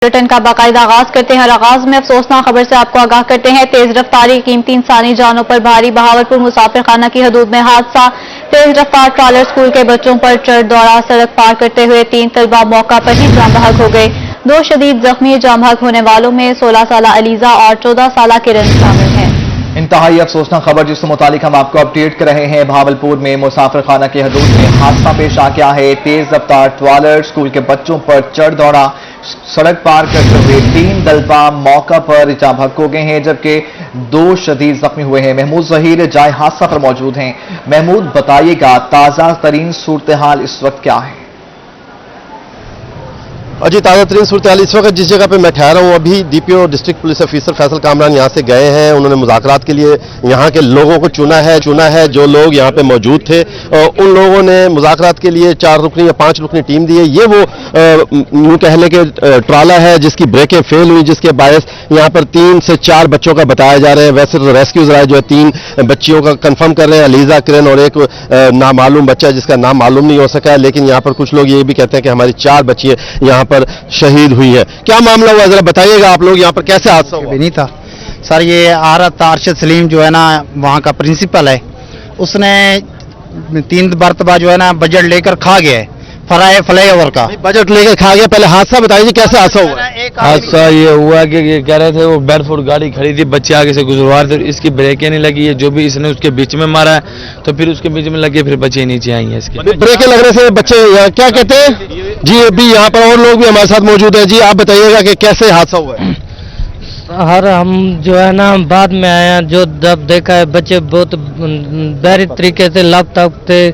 Bulletin का बाकायदा आगाज करते हैं और आगाज में अफसोसनाक खबर से आपको आगाह करते हैं। तेज रफ्तारी कीमती इंसानी जानों पर भारी। बहावलपुर मुसाफिर खाना की हदूद में हादसा। तेज रफ्तार ट्रॉलर स्कूल के बच्चों पर चढ़ दौड़ा। सड़क पार करते हुए 3 तलबा मौका पर ही जाम बहक हो गए। 2 शदीद जख्मी। जाम बहक होने वालों में 16 साल अलीजा और 14 साल किरण शामिल हैं। इंतहाई अफसोसनाक खबर जिसके मुतालिक हम आपको अपडेट कर रहे हैं। बहावलपुर में मुसाफिर खाना की हदूद में हादसा पेश आ गया है। तेज रफ्तार ट्रॉलर स्कूल के बच्चों पर चढ़ दौड़ा। सड़क पार करते हुए 3 तलबा मौका पर जाम बहक हो गए हैं, जबकि 2 शदीद जख्मी हुए हैं। महमूद जहीर जाए हादसा पर मौजूद हैं। महमूद, बताइएगा ताजा तरीन सूरत हाल इस वक्त क्या है? जी, ताज़ा तरीन सूरत हाल इस वक्त जिस जगह पे मैं ठहरा हूँ, अभी DPO district police officer Faisal Kamran यहाँ से गए हैं। उन्होंने मुज़ाकरात के लिए यहाँ के लोगों को चुना है। जो लोग यहाँ पे मौजूद थे उन लोगों ने मुज़ाकरात के लिए 4 रुकनी या 5 रुकनी टीम दी है। ये वो यूँ कहने के ट्राला है जिसकी ब्रेकें फेल हुई, जिसके बायस यहाँ पर 3 से 4 बच्चों का बताया जा रहा है। वैसे तो रेस्क्यू ज़राए जो है 3 बच्चियों का कंफर्म कर रहे हैं, अलीजा, किरण और एक नामालूम बच्चा जिसका नाम मालूम नहीं हो सका है। लेकिन यहाँ पर कुछ लोग ये भी कहते हैं कि हमारी 4 बच्चियाँ यहाँ पर शहीद हुई है। क्या मामला हुआ जरा बताइएगा आप लोग, यहाँ पर कैसे हादसा हुआ? नहीं था सर, ये आरत अरशद सलीम जो है ना वहाँ का प्रिंसिपल है, उसने 3 मरतबा जो है ना बजट लेकर खा गया है फ्लाईओवर का। बजट लेकर खा गया। पहले हादसा बताइए कैसे हादसा हुआ? हादसा ये हुआ कि ये कह रहे थे वो बैरफुट गाड़ी खड़ी थी, बच्चे आगे से गुजरवा रहे थे, इसकी ब्रेकें नहीं लगी है, जो भी इसने उसके बीच में मारा है तो फिर उसके बीच में लगे, फिर बच्चे नीचे आई हैं। इसके ब्रेकें लगने से बच्चे क्या कहते हैं जी? अभी यहाँ पर और लोग भी हमारे साथ मौजूद है। जी, आप बताइएगा कि कैसे हादसा हुआ है? हम जो है ना बाद में आए हैं, जो जब देखा है बच्चे बहुत बहरी तरीके से लापता थे।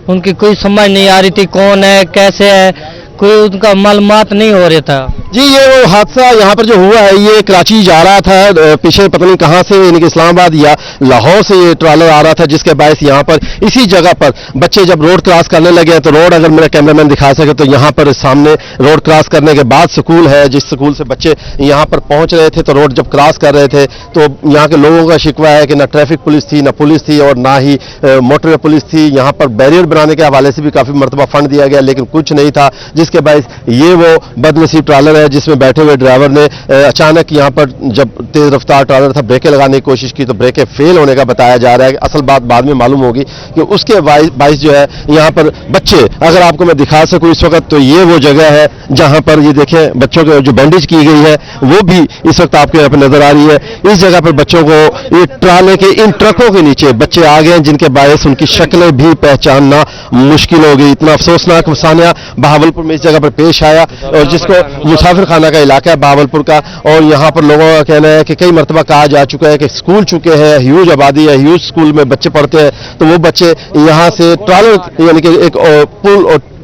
उनकी कोई समझ नहीं आ रही थी कौन है कैसे है, कोई उनका मालूमात नहीं हो रहा था। जी, ये वो हादसा यहाँ पर जो हुआ है, ये कराची जा रहा था, पीछे पता नहीं कहाँ से, यानी कि इस्लामाबाद या लाहौर से ये ट्रॉलर आ रहा था, जिसके बायस यहाँ पर इसी जगह पर बच्चे जब रोड क्रॉस करने लगे तो रोड, अगर मेरा कैमरामैन दिखा सके तो यहाँ पर सामने रोड क्रॉस करने के बाद स्कूल है, जिस स्कूल से बच्चे यहाँ पर पहुँच रहे थे, तो रोड जब क्रॉस कर रहे थे तो यहाँ के लोगों का शिकवा है कि ना ट्रैफिक पुलिस थी, ना पुलिस थी और ना ही मोटरवे पुलिस थी। यहाँ पर बैरियर बनाने के हवाले से भी काफ़ी मरतबा फंड दिया गया, लेकिन कुछ नहीं था, जिसके बायस ये वो बदनसीब ट्रॉलर है जिसमें बैठे हुए ड्राइवर ने अचानक यहाँ पर जब तेज रफ्तार ट्रॉलर था ब्रेकें लगाने की कोशिश की तो ब्रेकें फेल होने का बताया जा रहा है। असल बात बाद में मालूम होगी कि उसके बाइस जो है यहाँ पर बच्चे, अगर आपको मैं दिखा सकूं इस वक्त, तो ये वो जगह है जहां पर ये देखें बच्चों के जो बैंडेज की गई है वो भी इस वक्त आपको यहाँ पर नजर आ रही है। इस जगह पर बच्चों को ये ट्राले के इन ट्रकों के नीचे बच्चे आ गए हैं, जिनके बायस उनकी शक्लें भी पहचानना मुश्किल हो गई। इतना अफसोसनाक सानिया बहावलपुर में इस जगह पर पेश आया, और जिसको मुसाफिर खाना का इलाका है बहावलपुर का, और यहाँ पर लोगों का कहना है कि कई मरतबा कहा जा चुका है कि स्कूल चुके हैं, ह्यूज आबादी है, ह्यूज स्कूल में बच्चे पढ़ते हैं, तो वो बच्चे यहाँ से ट्रॉलर यानी कि एक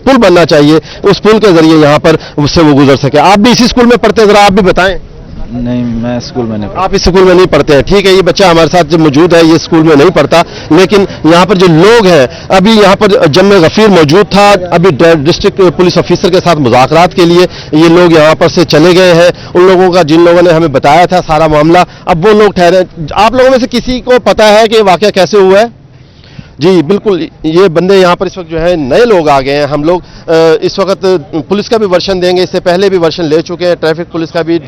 पुल बनना चाहिए, उस पुल के जरिए यहाँ पर उससे वो गुजर सके। आप भी इसी स्कूल में पढ़ते हैं, जरा आप भी बताएं। नहीं, मैं स्कूल में नहीं। आप इस स्कूल में नहीं पढ़ते हैं, ठीक है। ये बच्चा हमारे साथ जो मौजूद है ये स्कूल में नहीं पढ़ता, लेकिन यहाँ पर जो लोग हैं, अभी यहाँ पर जम्मे गफीर मौजूद था, अभी डिस्ट्रिक्ट पुलिस ऑफिसर के साथ मुज़ाकरात के लिए ये लोग यहाँ पर से चले गए हैं। उन लोगों का जिन लोगों ने हमें बताया था सारा मामला, अब वो लोग ठहरे। आप लोगों में से किसी को पता है कि वाकया कैसे हुआ है? जी बिल्कुल, ये बंदे यहाँ पर इस वक्त जो है नए लोग आ गए हैं। हम लोग इस वक्त पुलिस का भी वर्शन देंगे, इससे पहले भी वर्शन ले चुके हैं, ट्रैफिक पुलिस का भी,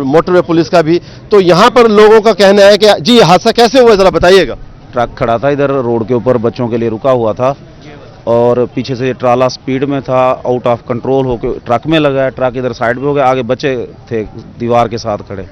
मोटरवे पुलिस का भी। तो यहाँ पर लोगों का कहना है कि जी हादसा कैसे हुआ, जरा बताइएगा। ट्रक खड़ा था इधर रोड के ऊपर, बच्चों के लिए रुका हुआ था, और पीछे से ट्राला स्पीड में था, आउट ऑफ कंट्रोल होकर ट्रक में लगा है। ट्रक इधर साइड पे हो गया, आगे बच्चे थे दीवार के साथ खड़े,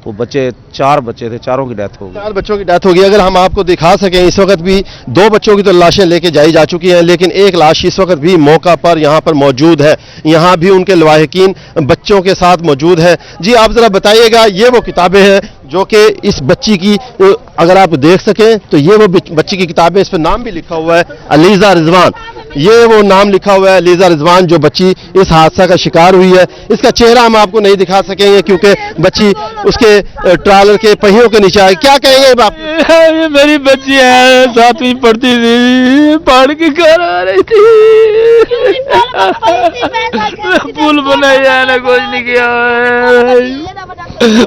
वो बच्चे 4 बच्चे थे, चारों की डेथ हो गई। 4 बच्चों की डेथ हो गई। अगर हम आपको दिखा सकें, इस वक्त भी 2 बच्चों की तो लाशें लेके जाई जा चुकी हैं, लेकिन एक लाश इस वक्त भी मौका पर यहाँ पर मौजूद है। यहाँ भी उनके लवाहिकीन बच्चों के साथ मौजूद है। जी, आप जरा बताइएगा, ये वो किताबें हैं जो कि इस बच्ची की, अगर आप देख सकें तो ये वो बच्ची की किताबें, इस पर नाम भी लिखा हुआ है अलीजा रिजवान। ये वो नाम लिखा हुआ है अलीजा रिजवान, जो बच्ची इस हादसा का शिकार हुई है। इसका चेहरा हम आपको नहीं दिखा सकेंगे क्योंकि बच्ची उसके ट्रॉलर के पहियों के नीचे आई। क्या कहेंगे आप? ये मेरी बच्ची है, 7वीं पढ़ती थी, पढ़ के घर आ रही थी, पुल बनाया ना, कुछ नहीं किया,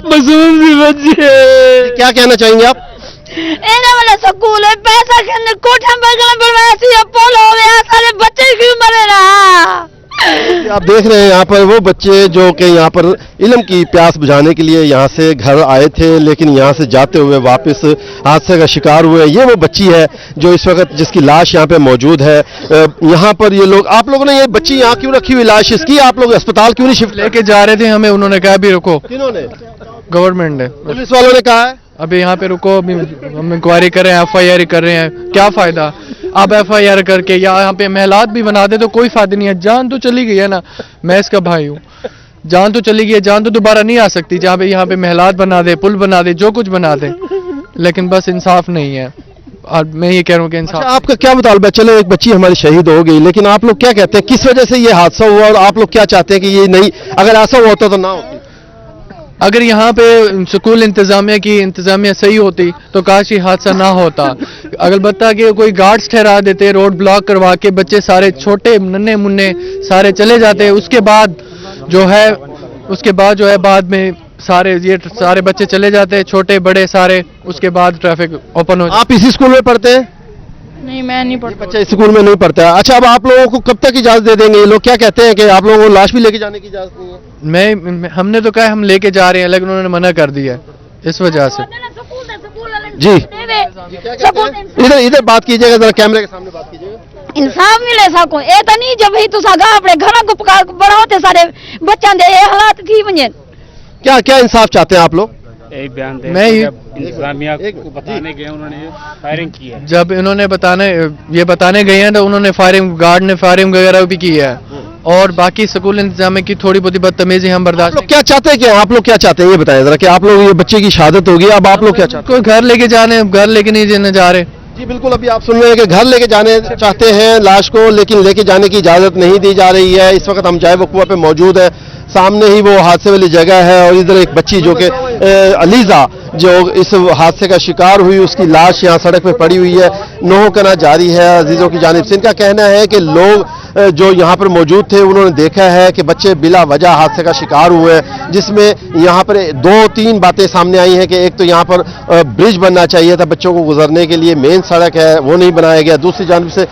मासूम सी बच्ची है। क्या कहना चाहेंगे आप? स्कूल है, पैसा कोठा बनवाया, पुल हो गया, सारे बच्चे क्यों मरे रहा? आप देख रहे हैं यहाँ पर वो बच्चे जो कि यहाँ पर इल्म की प्यास बुझाने के लिए यहाँ से घर आए थे, लेकिन यहाँ से जाते हुए वापस हादसे का शिकार हुए। ये वो बच्ची है जो इस वक्त जिसकी लाश यहाँ पे मौजूद है। यहाँ पर ये लोग, आप लोगों ने ये बच्ची यहाँ क्यों रखी हुई लाश इसकी, आप लोग अस्पताल क्यों नहीं शिफ्ट लेके जा रहे थे? हमें उन्होंने कहा भी रुको, किन्होंने? गवर्नमेंट ने, पुलिस वालों ने कहा है अभी यहाँ पे रुको, अभी हम इंक्वायरी कर रहे हैं, FIR कर रहे हैं। क्या फायदा? आप FIR करके या यहाँ पे महलात भी बना दे तो कोई फायदा नहीं है। जान तो चली गई है ना, मैं इसका भाई हूँ, जान तो चली गई है, जान तो दोबारा नहीं आ सकती। जहाँ पे यहाँ पे महलात बना दे, पुल बना दे, जो कुछ बना दे, लेकिन बस इंसाफ नहीं है। और मैं ये कह रहा हूँ कि इंसाफ। अच्छा, आपका क्या मुतालबा है? चलो एक बच्ची हमारी शहीद हो गई, लेकिन आप लोग क्या कहते हैं, किस वजह से ये हादसा हुआ और आप लोग क्या चाहते हैं कि ये नहीं, अगर ऐसा हुआ होता तो ना होती? अगर यहाँ पे स्कूल इंतजामिया सही होती तो काश ये हादसा ना होता। अगर बता कि कोई गार्ड्स ठहरा देते, रोड ब्लॉक करवा के बच्चे सारे छोटे नन्हे मुन्ने सारे चले जाते, उसके बाद जो है बाद में सारे बच्चे चले जाते, छोटे बड़े सारे, उसके बाद ट्रैफिक ओपन हो। आप इसी स्कूल में पढ़ते हैं? नहीं, मैं नहीं पढ़ता। बच्चा स्कूल में नहीं पढ़ता है। अच्छा, अब आप लोगों को कब तक इजाजत दे देंगे? ये लोग क्या कहते हैं कि आप लोगों को लाश भी लेके जाने की इजाजत नहीं है? हमने तो कहा हम लेके जा रहे हैं, लेकिन उन्होंने मना कर दिया है इस वजह से। जी, इधर बात कीजिएगा, जरा कैमरे के सामने बात कीजिएगा। इंसाफ मिले सको ए तो नहीं, जब ही तो सागा अपने घर को बढ़ाते सारे बच्चा दे ये हालात थी बने। क्या क्या इंसाफ चाहते हैं आप लोग? एक बयान दे, मैं इंतजामिया को बताने गए, उन्होंने फायरिंग की है। जब इन्होंने बताने गए हैं तो उन्होंने गार्ड ने फायरिंग वगैरह भी की है, और बाकी स्कूल इंतजामिया की थोड़ी बहुत बदतमीजी हम बर्दाश्त। आप लोग क्या चाहते हैं कि आप लोग क्या चाहते हैं ये बताएं जरा, कि आप लोग, ये बच्चे की शहादत होगी, अब आप लोग क्या चाहते हैं? कोई घर लेके जाने, घर लेके नहीं जाने जा रहे। जी बिल्कुल, अभी आप सुन रहे हैं कि घर लेके जाने चाहते हैं लाश को, लेकिन लेके जाने की इजाजत नहीं दी जा रही है। इस वक्त हम जाए वकुआ पे मौजूद है, सामने ही वो हादसे वाली जगह है, और इधर एक बच्ची जो कि अलीजा जो इस हादसे का शिकार हुई, उसकी लाश यहाँ सड़क पे पड़ी हुई है। नोह करना जारी है अजीजों की जानिब से। इनका कहना है कि लोग जो यहाँ पर मौजूद थे उन्होंने देखा है कि बच्चे बिला वजह हादसे का शिकार हुए हैं, जिसमें यहाँ पर 2-3 बातें सामने आई हैं कि एक तो यहाँ पर ब्रिज बनना चाहिए था बच्चों को गुजरने के लिए, मेन सड़क है वो नहीं बनाया गया। दूसरी जानिब से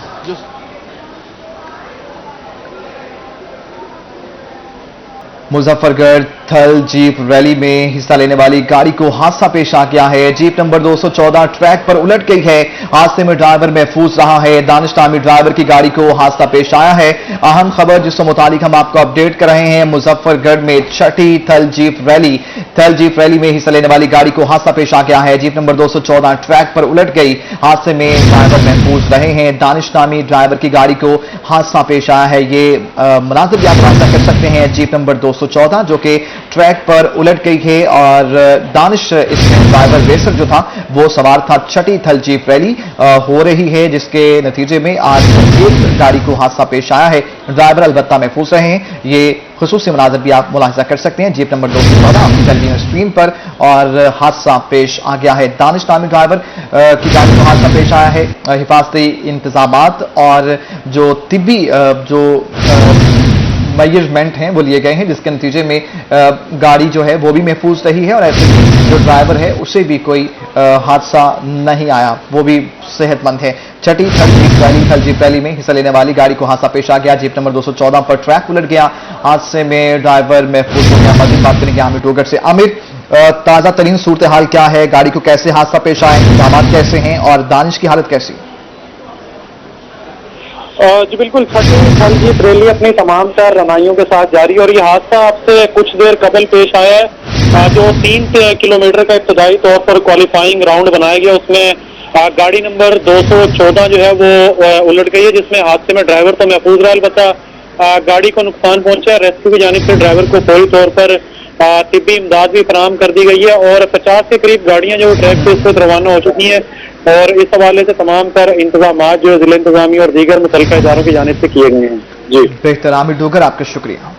मुजफ्फरगढ़ थल जीप रैली में हिस्सा लेने वाली गाड़ी को हादसा पेश आ गया है। जीप नंबर 214 ट्रैक पर उलट गई है। हादसे में ड्राइवर महफूज रहा है। दानिश नामी ड्राइवर की गाड़ी को हादसा पेश आया है। अहम खबर जिसके मुतालिक हम आपको अपडेट कर रहे हैं। मुजफ्फरगढ़ में छठी थल जीप रैली में हिस्सा लेने वाली गाड़ी को हादसा पेश आ गया है। जीप नंबर 214 ट्रैक पर उलट गई। हादसे में ड्राइवर महफूज रहे हैं। दानिश नामी ड्राइवर की गाड़ी को हादसा पेश आया है। ये मनाजिर भी आप हादसा कर सकते हैं। जीप नंबर 214 जो कि ट्रैक पर उलट गई है, और दानिश इसमें ड्राइवर रेसर जो था वो सवार था। छठी थल जीप रैली हो रही है, जिसके नतीजे में आज एक गाड़ी को हादसा पेश आया है। ड्राइवर अलबत्ता महफूज रहे हैं। ये खुसूसी मनाज़िर भी आप मुलाहिजा कर सकते हैं जीप नंबर 214 आपकी टेलीविजन स्क्रीन पर, और हादसा पेश आ गया है। दानिश नामी ड्राइवर की गाड़ी को हादसा पेश आया है। हिफाजती इंतजामात और जो तिब्बी जो मेजरमेंट हैं वो लिए गए हैं, जिसके नतीजे में गाड़ी जो है वो भी महफूज रही है, और ऐसे ही जो ड्राइवर है उसे भी कोई हादसा नहीं आया, वो भी सेहतमंद है। छठी थल जीप रैली में हिस्सा लेने वाली गाड़ी को हादसा पेश आ गया। जीप नंबर 214 पर ट्रैक उलट गया। हादसे में ड्राइवर महफूज हो गया। मजीद बात करेंगे आमिर डोगर से। आमिर, ताजा तरीन सूरत हाल क्या है? गाड़ी को कैसे हादसा पेश आया, इंतजाम कैसे हैं, और दानिश की हालत कैसी? जी बिल्कुल, छठी थल जीप रैली अपनी तमाम तर रनाइयों के साथ जारी, और ये हादसा आपसे कुछ देर कबल पेश आया है। जो 3 किलोमीटर का इब्तदाई तौर पर क्वालिफाइंग राउंड बनाया गया, उसमें गाड़ी नंबर 214 जो है वो उलट गई है, जिसमें हादसे में ड्राइवर तो महफूज रहा, अलबत्ता गाड़ी को नुकसान पहुंचा है। रेस्क्यू की जानिब से ड्राइवर को फौरी तौर पर तिब्बी इमदाद भी फराहम कर दी गई है, और 50 के करीब गाड़ियां जो ट्रैक से इस वक्त रवाना हो चुकी हैं, और इस हवाले से तमाम तर इंतजाम जो जिला इंतजामी और दीगर मुतल्लिका इदारों की जानिब से किए गए हैं। जी बेहतर। आमिर डोगर, आपका शुक्रिया।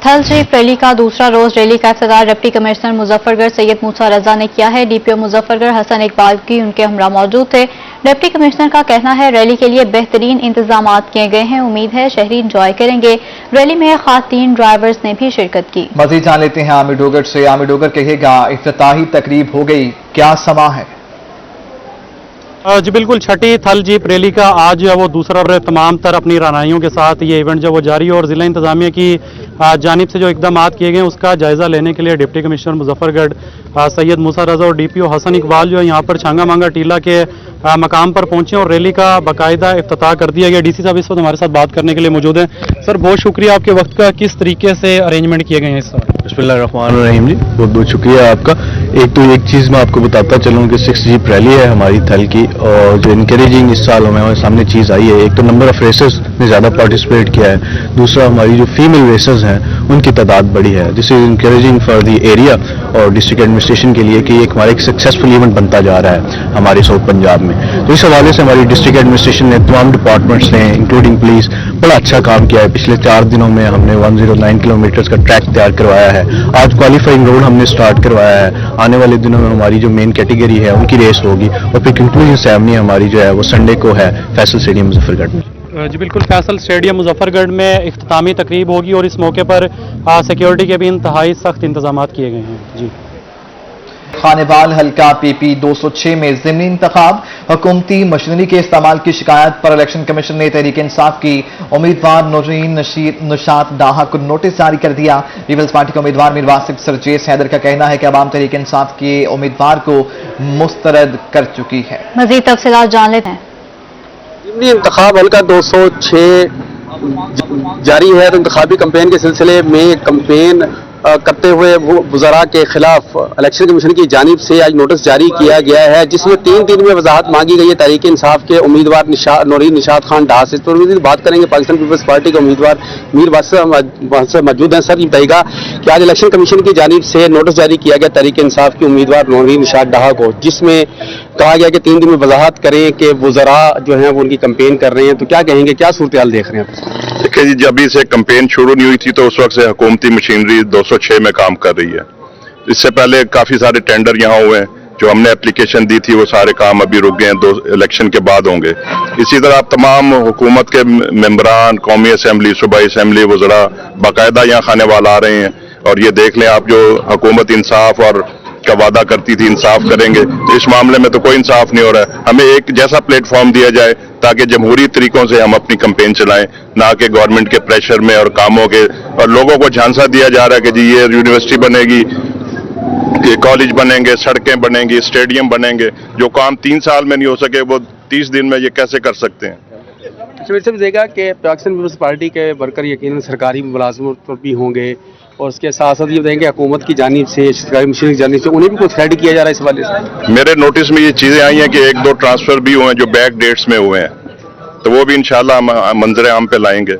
थल जीप रैली का दूसरा रोज रैली का इफ्तिताह डिप्टी कमिश्नर मुजफ्फरगढ़ सैयद मूसा रजा ने किया है। डीपीओ मुजफ्फरगढ़ हसन इकबाल की उनके हमरा मौजूद थे। डिप्टी कमिश्नर का कहना है रैली के लिए बेहतरीन इंतजाम किए गए हैं। उम्मीद है शहरी इंजॉय करेंगे। रैली में खातिन ड्राइवर्स ने भी शिरकत की। मजीद जान लेते हैं आमिर डोगर से। आमिर डोगर, कहिएगा इफ्तिताही तकरीब हो गई, क्या समा है? जी बिल्कुल, छठी थल जीप रैली का आज जो है वो दूसरा और तमाम तर अपनी रनाइयों के साथ ये इवेंट जो वो जारी है और ज़िला इंतज़ामिया की जानिब से जो इकदाम किए गए हैं उसका जायज़ा लेने के लिए डिप्टी कमिश्नर मुजफ्फरगढ़ सैयद मूसा रज़ा और DPO हसन इकबाल जो है यहाँ पर छांगा मांगा टीला के मकाम पर पहुंचे और रैली का बाकायदा इफ्तिताह कर दिया गया। DC साहब इस वक्त हमारे साथ बात करने के लिए मौजूद हैं। सर, बहुत शुक्रिया आपके वक्त का, किस तरीके से अरेंजमेंट किए गए हैं इस वक्त? बिस्मिल्लाहिर्रहमानिर्रहीम जी, बहुत बहुत शुक्रिया आपका। एक चीज़ मैं आपको बताता चलूँ कि 6 जीप रैली है हमारी थल की, और जो इनकरेजिंग इस साल हमारे सामने चीज़ आई है, एक तो नंबर ऑफ रेसर्स ने ज़्यादा पार्टिसिपेट किया है, दूसरा हमारी जो फीमेल रेसर्स हैं उनकी तादाद बढ़ी है, this is encouraging for the area और डिस्ट्रिक्ट एडमिनिस्ट्रेशन के लिए कि एक हमारा एक सक्सेसफुल इवेंट बनता जा रहा है हमारे साउथ पंजाब में। तो इस हवाले से हमारी डिस्ट्रिक्ट एडमिनिस्ट्रेशन ने, तमाम डिपार्टमेंट्स ने इंक्लूडिंग पुलिस, बड़ा अच्छा काम किया है। पिछले 4 दिनों में हमने 109 किलोमीटर का ट्रैक तैयार करवाया है। आज क्वालिफाइंग रोड हमने स्टार्ट करवाया है। आने वाले दिनों में हमारी जो मेन कैटेगरी है उनकी रेस होगी और फिर कंक्लूजन सेरेमनी हमारी जो है वो संडे को है फैसल स्टेडियम मुजफ्फरगढ़ में। जी बिल्कुल, फैसल स्टेडियम मुजफ्फरगढ़ में इख्तितामी तकरीब होगी और इस मौके पर सिक्योरिटी के भी इंतहाई सख्त इंतजाम किए गए हैं। जी, खानेवाल हल्का PP 206 में ज़िमनी इंतखाब, हुकूमती मशीनरी के इस्तेमाल की शिकायत पर इलेक्शन कमीशन ने तहरीक इंसाफ की उम्मीदवार नौरीन निशात डाहा को नोटिस जारी कर दिया। पीपल्स पार्टी के उम्मीदवार मीर वासिफ सरजेस हैदर का कहना है कि अवाम तहरीक इंसाफ के उम्मीदवार को मुस्तरद कर चुकी है। मजीद तफसीलात जान लेते हैं। ज़िमनी इंतखाब हल्का 206 जारी है, तो इंतखाबी कैंपेन के सिलसिले में कैंपेन करते हुए वज़रा के खिलाफ इलेक्शन कमीशन की जानिब से आज नोटिस जारी किया गया है, जिसमें 3 दिन में वजाहत मांगी गई है तहरीक इंसाफ के उम्मीदवार नौरीन निशात खान डाहा से। तो बात करेंगे पाकिस्तान पीपल्स पार्टी के उम्मीदवार मीर वासिफ से मौजूद हैं। सर, ये बताइएगा कि आज इलेक्शन कमीशन की जानिब से नोटिस जारी किया गया तहरीक इंसाफ के उम्मीदवार नौरीन निशात डाहा को, जिसमें कहा गया कि 3 दिन में वजाहत करें कि वज़रा जो है वो उनकी कैंपेन कर रहे हैं, तो क्या कहेंगे, क्या सूरत हाल देख रहे हैं? देखिए जी, जब से कैंपेन शुरू नहीं हुई थी तो उस वक्त से हुकूमती मशीनरी 206 में काम कर रही है। इससे पहले काफ़ी सारे टेंडर यहाँ हुए हैं, जो हमने एप्लीकेशन दी थी वो सारे काम अभी रुक गए हैं, 2 इलेक्शन के बाद होंगे। इसी तरह तमाम हुकूमत के मेंबरान, कौमी असम्बली, सूबाई असम्बली, वज़रा बाकायदा यहाँ खानेवाल आ रहे हैं। और ये देख लें आप, जो हुकूमत इंसाफ और का वादा करती थी इंसाफ करेंगे, तो इस मामले में तो कोई इंसाफ नहीं हो रहा है। हमें एक जैसा प्लेटफॉर्म दिया जाए ताकि जमहूरी तरीकों से हम अपनी कैंपेन चलाएं, ना कि गवर्नमेंट के प्रेशर में और कामों के। और लोगों को झांसा दिया जा रहा है कि जी ये यूनिवर्सिटी बनेगी, ये कॉलेज बनेंगे, सड़कें बनेंगी, स्टेडियम बनेंगे। जो काम 3 साल में नहीं हो सके वो 30 दिन में ये कैसे कर सकते हैं? वैसे भी देगा कि पाकिस्तान पीपल्स पार्टी के वर्कर यकीनन सरकारी मुलाजमत पर भी होंगे, और उसके साथ साथ ये बताएंगे हुकूमत की जानिब से, सरकारी मशीनरी की जानिब से उन्हें भी कोई थ्रेड किया जा रहा है इस वाले से? मेरे नोटिस में ये चीज़ें आई हैं कि 1-2 ट्रांसफर भी हुए हैं जो बैक डेट्स में हुए हैं, तो वो भी इंशाल्लाह हम मंजर आम पे लाएंगे।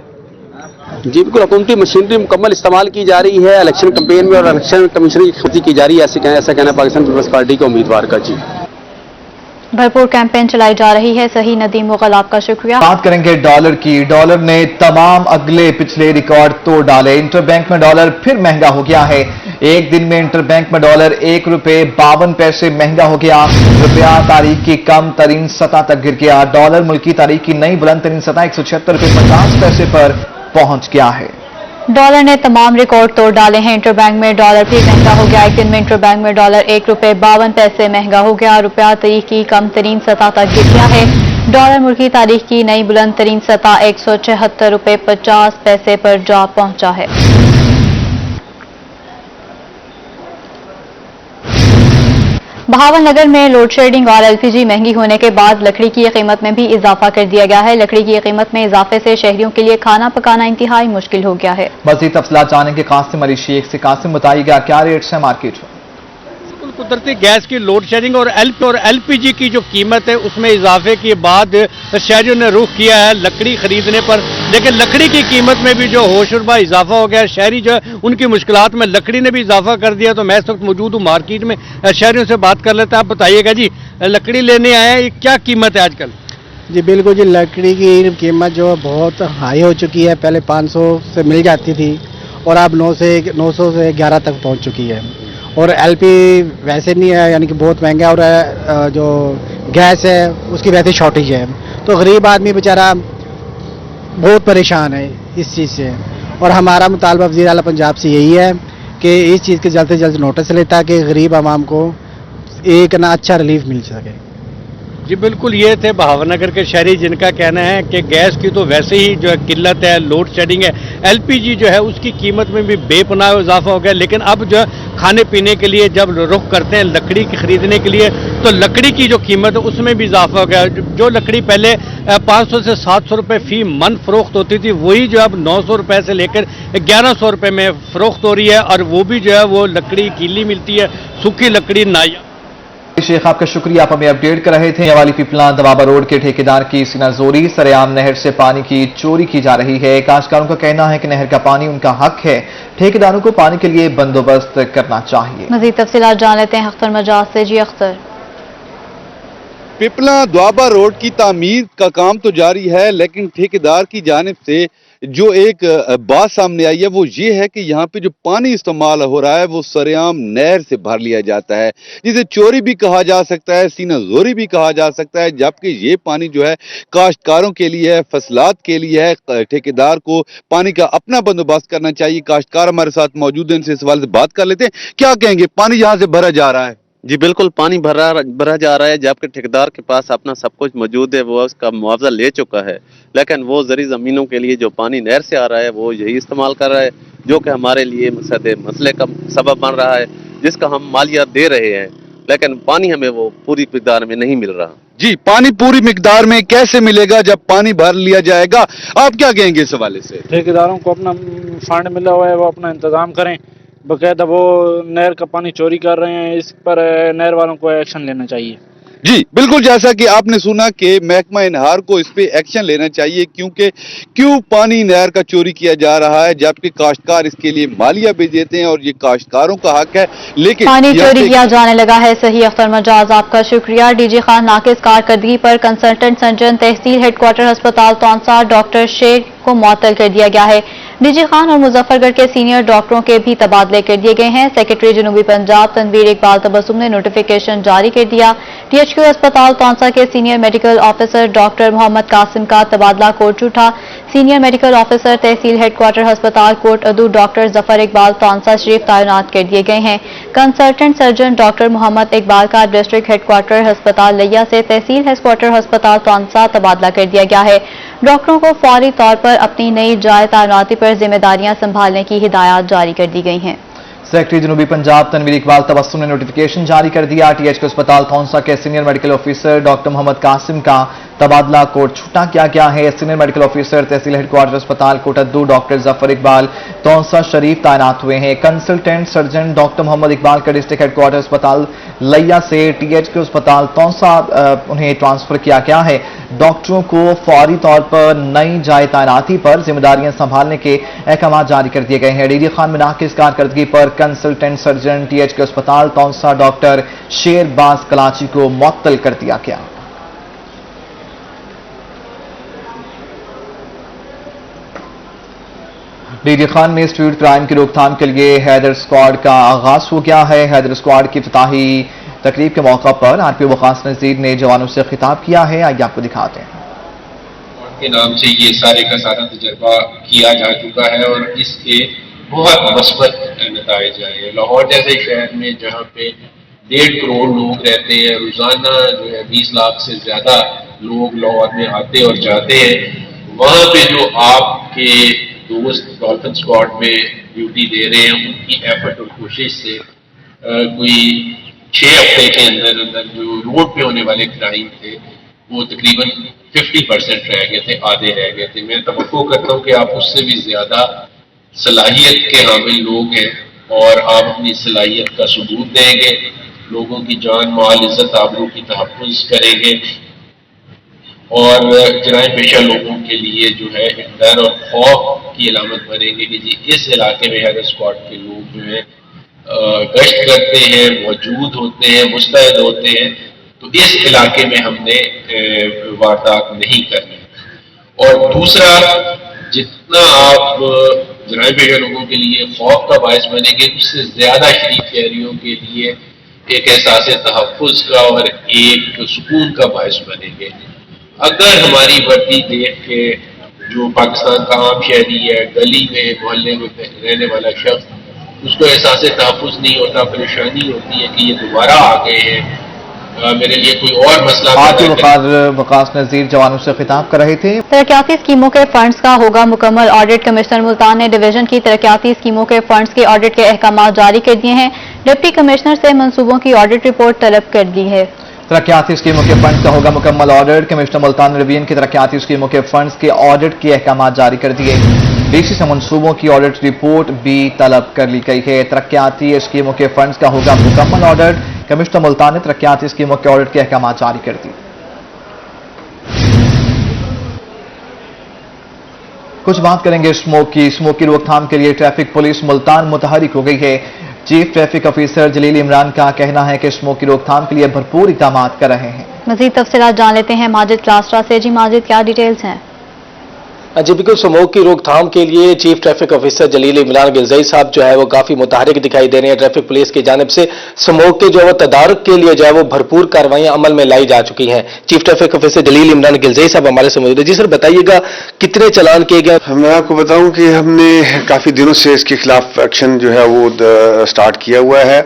जी बिल्कुल, हुकूमती मशीनरी मुकम्मल इस्तेमाल की जा रही है इलेक्शन कैंपेन में और इलेक्शन कमीशन की खर्ची की जा रही है, ऐसा कहना पाकिस्तान पीपल्स पार्टी के उम्मीदवार का। जी, भरपूर कैंपेन चलाई जा रही है। सही नदीम मुगल, आपका शुक्रिया। बात करेंगे डॉलर की। डॉलर ने तमाम अगले पिछले रिकॉर्ड तोड़ डाले। इंटरबैंक में डॉलर फिर महंगा हो गया है। एक दिन में इंटरबैंक में डॉलर 1 रुपये 52 पैसे महंगा हो गया। रुपया तारीख की कम तरीन सतह तक गिर गया। डॉलर मुल्की तारीख की नई बुलंद तरीन सतह 176 रुपये 50 पैसे पर पहुंच गया है। डॉलर ने तमाम रिकॉर्ड तोड़ डाले हैं। इंटरबैंक में डॉलर फिर महंगा हो गया। एक दिन में इंटरबैंक में डॉलर 1 रुपये 52 पैसे महंगा हो गया। रुपया तारीख की कम तरीन सतह तक गिर गया है। डॉलर मुल्की तारीख की नई बुलंद तरीन सतह 176 रुपये 50 पैसे पर जा पहुंचा है। बहावल नगर में लोड शेडिंग और LPG महंगी होने के बाद लकड़ी की कीमत में भी इजाफा कर दिया गया है। लकड़ी की कीमत में इजाफे से शहरियों के लिए खाना पकाना इंतहाई मुश्किल हो गया है। मज़ीद तफसीलात जानेंगे कासिम अली शेख से। कासिम, बताइएगा क्या रेट्स है मार्केट में? कुदरती गैस की लोड शेडिंग और LPG की जो कीमत है उसमें इजाफे के बाद शहरियों ने रुख किया है लकड़ी खरीदने पर, लेकिन लकड़ी की कीमत में भी जो होशरुबा इजाफा हो गया। शहरी जो है उनकी मुश्किलात में लकड़ी ने भी इजाफा कर दिया। तो मैं इस वक्त मौजूद हूँ मार्केट में, शहरियों से बात कर लेते हैं। आप बताइएगा जी, लकड़ी लेने आए हैं, क्या कीमत है आजकल? जी बिल्कुल जी, लकड़ी की कीमत जो बहुत हाई हो चुकी है। पहले 500 से मिल जाती थी और अब 900 से 11 तक पहुँच चुकी है। और LP वैसे नहीं है, यानी कि बहुत महंगा, और जो गैस है उसकी वैसे शॉर्टेज है। तो गरीब आदमी बेचारा बहुत परेशान है इस चीज़ से। और हमारा मुतालबा वज़ीर आला पंजाब से यही है कि इस चीज़ के जल्द से जल्द नोटिस ले ताकि गरीब आवाम को एक ना अच्छा रिलीफ मिल सके। जी बिल्कुल, ये थे भावनगर के शहरी जिनका कहना है कि गैस की तो वैसे ही जो है किल्लत है, लोड शेडिंग है, एलपीजी जो है उसकी कीमत में भी बेपनाह इजाफा हो गया। लेकिन अब जो है खाने पीने के लिए जब रुख करते हैं लकड़ी की खरीदने के लिए, तो लकड़ी की जो कीमत है उसमें भी इजाफा हो गया। जो लकड़ी पहले 500 से 700 रुपये फी मन फरोख्त होती थी, वही जो अब 900 रुपये से लेकर 1100 रुपये में फरोख्त हो रही है, और वो भी जो है वो लकड़ी गीली मिलती है, सूखी लकड़ी नाया। शेख आपका शुक्रिया, आप हमें अपडेट कर रहे थे। यवाली पिपला दबाबा रोड के ठेकेदार की सीनाजोरी, सरेआम नहर से पानी की चोरी की जा रही है। काश्तकारों का कहना है कि नहर का पानी उनका हक है, ठेकेदारों को पानी के लिए बंदोबस्त करना चाहिए। मजीद तफसीलात जान लेते हैं अख्तर मजाज से। जी अख्तर। पिपला द्वाबा रोड की तामीर का काम तो जारी है, लेकिन ठेकेदार की जानिब से जो एक बात सामने आई है वो ये है कि यहाँ पे जो पानी इस्तेमाल हो रहा है वो सरेआम नहर से भर लिया जाता है, जिसे चोरी भी कहा जा सकता है, सीनाजोरी भी कहा जा सकता है। जबकि ये पानी जो है काश्तकारों के लिए है, फसलात के लिए है। ठेकेदार को पानी का अपना बंदोबस्त करना चाहिए। काश्तकार हमारे साथ मौजूद है, इनसे इस सवाल से बात कर लेते हैं। क्या कहेंगे, पानी यहाँ से भरा जा रहा है? जी बिल्कुल, पानी भरा जा रहा है, जबकि ठेकेदार के पास अपना सब कुछ मौजूद है, वो उसका मुआवजा ले चुका है। लेकिन वो ज़री ज़मीनों के लिए जो पानी नहर से आ रहा है वो यही इस्तेमाल कर रहा है, जो कि हमारे लिए मसले का सबब बन रहा है, जिसका हम मालिया दे रहे हैं, लेकिन पानी हमें वो पूरी मिकदार में नहीं मिल रहा। जी, पानी पूरी मिकदार में कैसे मिलेगा जब पानी भर लिया जाएगा? आप क्या कहेंगे इस हवाले से? ठेकेदारों को अपना फंड मिला हुआ है, वो अपना इंतजाम करें। बकायदा वो नहर का पानी चोरी कर रहे हैं, इस पर नहर वालों को एक्शन लेना चाहिए। जी बिल्कुल, जैसा कि आपने सुना कि महकमा इनहार को इस पे एक्शन लेना चाहिए, क्योंकि क्यों पानी नहर का चोरी किया जा रहा है, जबकि काश्तकार इसके लिए मालिया भी देते हैं और ये काश्तकारों का हक है। लेकिन पानी चोरी किया जाने लगा है। सही अख्तर मजाज, आपका शुक्रिया। डीजी खान नाकिस कारकर्दगी पर कंसल्टेंट सर्जन तहसील हेडक्वार्टर अस्पताल तौंसा डॉक्टर शेख को मुअत्तल कर दिया गया है। डीजी खान और मुजफ्फरगढ़ के सीनियर डॉक्टरों के भी तबादले कर दिए गए हैं। सेक्रेटरी जनूबी पंजाब तनवीर इकबाल तबस्सुम ने नोटिफिकेशन जारी कर दिया। टीएचक्यू अस्पताल तौंसा के senior medical officer doctor Mohammad Qasim का तबादला कोट उठा। सीनियर मेडिकल ऑफिसर तहसील हेडक्वार्टर अस्पताल कोट अदू डॉक्टर जफर इकबाल तौंसा शरीफ तैनात कर दिए गए हैं। Consultant surgeon doctor Mohammad Iqbal का डिस्ट्रिक्ट हेडक्वार्टर अस्पताल लिया से तहसील हेडक्वार्टर अस्पताल तौंसा तबादला कर दिया गया है। डॉक्टरों को फौरी तौर पर अपनी नई जाए तैनाती पर जिम्मेदारियां संभालने की हिदायत जारी कर दी गई हैं। सेक्रेटरी जनूबी पंजाब तनवीर इकबाल तबस्सुम ने नोटिफिकेशन जारी कर दिया। टीएचक्यू अस्पताल तौंसा के senior medical officer doctor Mohammad Qasim का तबादला कोट छूटा किया गया है। सीनियर मेडिकल ऑफिसर तहसील हेडक्वार्टर अस्पताल कोटद्दू डॉक्टर जफर इकबाल तौंसा शरीफ तैनात हुए हैं। Consultant surgeon doctor Mohammad Iqbal का डिस्ट्रिक्ट हेडक्वार्टर अस्पताल लिया से टीएचक्यू अस्पताल तौंसा उन्हें ट्रांसफर किया गया है। डॉक्टरों को फौरी तौर पर नई जाए तैनाती पर जिम्मेदारियां संभालने के अहकाम जारी कर दिए गए हैं। डीजी खान में नाकिस कारकर्दगी पर कंसल्टेंट सर्जन टीएचक्यू अस्पताल तौंसा डॉक्टर शेरबाज कलाची को मुअत्तल कर दिया गया। डीजी खान में स्ट्रीट क्राइम की रोकथाम के लिए हैदर स्क्वाड का आगाज हो गया है। हैदर स्क्वाड की इफ्तिताही तकरीब के मौका पर आरपीओ वकास नजीर ने जवानों से खिताब किया है। आइए आपको दिखाते हैं। के नाम से ये सारे का सारा तजर्बा किया जा चुका है और इसके बहुत मस्बत नताइज आए। लाहौर जैसे शहर में जहाँ पे 1.5 करोड़ लोग रहते हैं, रोजाना जो है 20 लाख से ज्यादा लोग लाहौर में आते और जाते हैं, वहाँ पे जो आपके दोस्त डॉल्फिन स्क्वाड में ड्यूटी दे रहे हैं, उनकी एफर्ट और कोशिश से कोई 6 हफ्ते के अंदर अंदर जो रोड पे होने वाले क्राइम थे वो तकरीबन 50% रह गए थे, आधे रह गए थे। मैं तवक्को करता हूँ कि आप उससे भी ज्यादा सलाहियत के हामिल लोग हैं और आप अपनी सलाहियत का सबूत देंगे, लोगों की जान माल इज्जत आबरू की तहफ़्फ़ुज़ करेंगे और जराइम पेशा लोगों के लिए जो है डर और खौफ की अलामत बनेंगे कि जी इस इलाके में हैदर स्क्वाड के लोग जो है गश्त करते हैं, मौजूद होते हैं, मुस्तैद होते हैं, तो इस इलाके में हमने वारदात नहीं करनी। और दूसरा, जितना आप जराइम पेशा लोगों के लिए खौफ का बायस बनेंगे, उससे ज्यादा शरीफ शहरियों के लिए एक एहसास तहफ़्फ़ुज़ का और एक सुकून का बायस बनेंगे। अगर हमारी वर्दी देख के जो पाकिस्तान का आम शहरी है, गली में मोहल्ले में रहने वाला शख्स, उसको एहसास तहफ़्फ़ुज़ नहीं होता, परेशानी होती है कि ये दोबारा आ गए हैं मेरे लिए कोई और मसला आरटी वकास नज़ीर जवानों से खिताब कर रहे थे। तरक्याती स्कीमों के फंड्स का होगा मुकम्मल ऑडिट। कमिश्नर मुल्तान ने डिवीजन की तरक्याती स्कीमों के फंड्स के ऑडिट के अहकाम जारी कर दिए हैं। डिप्टी कमिश्नर से मंसूबों की ऑडिट रिपोर्ट तलब कर दी है। तरक्याती स्कीमों के फंड्स का होगा मुकम्मल ऑडिट। कमिश्नर मुल्तान ने डिवीजन की तरक्याती स्कीमों के फंड्स के ऑडिट के अहकाम जारी कर दिए। डीसी से मंसूबों की ऑडिट रिपोर्ट भी तलब कर ली गई है। तरक्याती स्कीमों के फंड्स का होगा मुकम्मल ऑडिट। कमिश्नर मुल्तान ने तरक्याती स्कीमों के ऑडिट के अहकाम जारी कर दिए। कुछ बात करेंगे स्मोक की रोकथाम के लिए ट्रैफिक पुलिस मुल्तान मुतहरिक हो गई है। चीफ ट्रैफिक ऑफिसर जलील इमरान का कहना है कि स्मोक की रोकथाम के लिए भरपूर इक़दाम कर रहे हैं। मजीद तफसीलात जान लेते हैं माजिद क्लास्ट्रा से। जी माजिद, क्या डिटेल्स हैं? जी बिल्कुल, स्मोक की रोकथाम के लिए चीफ ट्रैफिक ऑफिसर जलील इमरान गिलज़ई साहब जो है वो काफी मुतहरिक दिखाई दे रहे हैं। ट्रैफिक पुलिस की जानिब से स्मोक के जो है वो तदारुक के लिए जो है वो भरपूर कार्रवाइयां अमल में लाई जा चुकी हैं। चीफ ट्रैफिक ऑफिसर जलील इमरान गिलज़ई साहब हमारे से मौजूद है। जी सर, बताइएगा कितने चालान किए गए? मैं आपको बताऊं कि हमने काफी दिनों से इसके खिलाफ एक्शन जो है वो स्टार्ट किया हुआ है।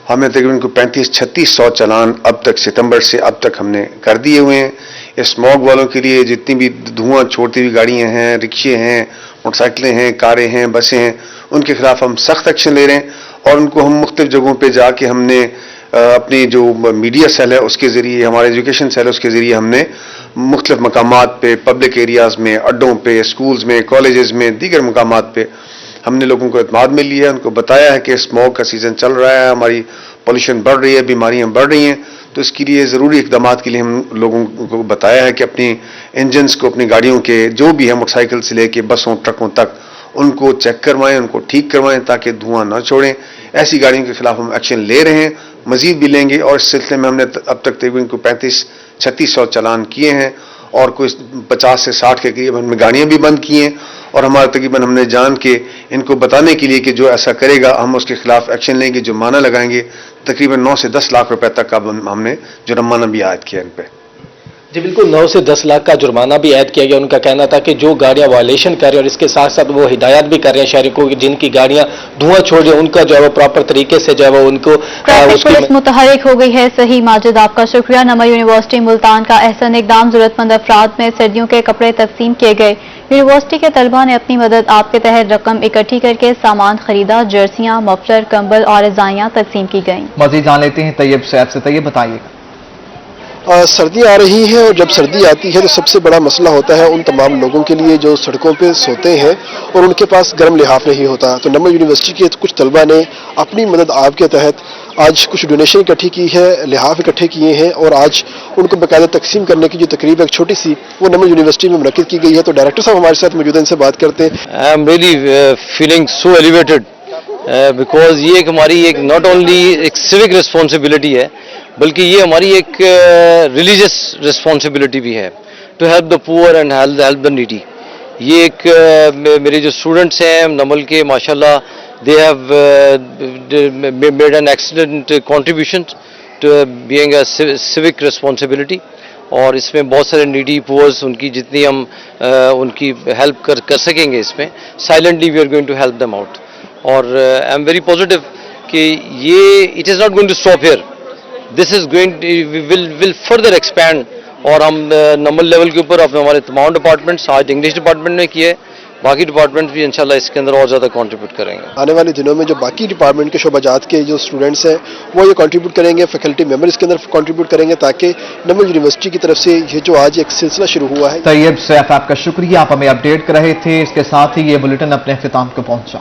हमने तकरीबन 35-3600 चालान अब तक सितंबर से अब तक हमने कर दिए हुए हैं। इस स्मॉग वालों के लिए जितनी भी धुआं छोड़ती हुई गाड़ियां हैं, रिक्शे हैं, मोटरसाइकिलें हैं, कारें हैं, बसें हैं, उनके खिलाफ हम सख्त एक्शन ले रहे हैं और उनको हम मुख्तलिफ जगहों पे जाके हमने अपनी जो मीडिया सेल है उसके ज़रिए, हमारे एजुकेशन सेल है उसके ज़रिए हमने मुख्तलिफ मकामात पे, पब्लिक एरियाज़ में, अड्डों पे, स्कूल्स में, कॉलेजेस में, दीगर मकामात पे हमने लोगों को इत्मीनान में लिया है। उनको बताया है कि स्मॉग का सीज़न चल रहा है, हमारी पॉल्यूशन बढ़ रही है, बीमारियां बढ़ रही हैं, तो इसके लिए ज़रूरी इक़दामात के लिए हम लोगों को बताया है कि अपनी इंजन्स को, अपनी गाड़ियों के जो भी है मोटरसाइकिल से लेके बसों ट्रकों तक उनको चेक करवाएं, उनको ठीक करवाएं ताकि धुआं ना छोड़ें। ऐसी गाड़ियों के खिलाफ हम एक्शन ले रहे हैं, मजीद भी लेंगे और इस सिलसिले में हमने अब तक तकरीबन 35-3600 चालान किए हैं और कोई 50 से 60 के करीब हमने गाड़ियां भी बंद की हैं और हमारा तकरीबन हमने जान के इनको बताने के लिए कि जो ऐसा करेगा हम उसके खिलाफ एक्शन लेंगे, जुर्माना लगाएंगे। तकरीबन 9 से 10 लाख रुपए तक का हमने जुर्माना भी आयद किया इन पे। जी बिल्कुल, 9 से 10 लाख का जुर्माना भी ऐड किया गया। उनका कहना था कि जो गाड़ियां वायलेशन कर रही हैं और इसके साथ साथ वो हिदायत भी कर रहे हैं शहरियों को कि जिनकी गाड़ियां धुआं छोड़ रही हैं उनका जो है वो प्रॉपर तरीके से जो है वो उनको पुलिस मुतहरिक हो गई है। सही माजिद, आपका शुक्रिया। नमर यूनिवर्सिटी मुल्तान का एहसन इक़दाम, जरूरतमंद अफराद में सर्दियों के कपड़े तकसीम किए गए। यूनिवर्सिटी के तलबा ने अपनी मदद आपके तहत रकम इकट्ठी करके सामान खरीदा। जर्सियां, मफलर, कंबल और रज़ाइयां तकसीम की गईं। मजीद जान लेते हैं तैयब सैफ से। तैयब, बताइएगा। सर्दी आ रही है और जब सर्दी आती है तो सबसे बड़ा मसला होता है उन तमाम लोगों के लिए जो सड़कों पे सोते हैं और उनके पास गर्म लिहाफ नहीं होता। तो नमर यूनिवर्सिटी के कुछ तलबा ने अपनी मदद आपके तहत आज कुछ डोनेशन इकट्ठी की है, लिहाफ इकट्ठे किए हैं और आज उनको बाकायदा तकसीम करने की जो तकरीब है छोटी सी वो नमर यूनिवर्सिटी में मुनक्किद की गई है। तो डायरेक्टर साहब हमारे साथ मौजूद हैं, इनसे बात करते हैं। I am really feeling so elevated because ये एक हमारी एक नॉट ओनली एक सिविक रिस्पॉन्सिबिलिटी है बल्कि ये हमारी एक रिलीजियस रिस्पॉन्सिबिलिटी भी है to help the poor and help the needy. ये एक मेरे जो स्टूडेंट्स हैं नमल के, माशाल्लाह they have made an excellent contribution to being a civic responsibility और इसमें बहुत सारे नीडी पुअर्स उनकी जितनी हम उनकी हेल्प कर सकेंगे इसमें silently we are going to help them out. और आई एम वेरी पॉजिटिव कि ये it is not going to stop here, this is going will further expand. और हम नंबर लेवल के ऊपर अपने हमारे तमाम डिपार्टमेंट्स, आज इंग्लिश डिपार्टमेंट ने किए, बाकी डिपार्टमेंट भी इंशाल्लाह इसके अंदर और ज़्यादा कंट्रीब्यूट करेंगे। आने वाले दिनों में जो बाकी डिपार्टमेंट के शोबाजात के जो स्टूडेंट्स हैं वो ये कंट्रीब्यूट करेंगे, फैकल्टी मेंबर इसके अंदर कंट्रीब्यूट करेंगे ताकि नमल यूनिवर्सिटी की तरफ से ये जो आज एक सिलसिला शुरू हुआ है। तैयब सैफ, आपका शुक्रिया, आप हमें अपडेट कर रहे थे। इसके साथ ही ये बुलेटिन अपने अख्तिताम को पहुंचा।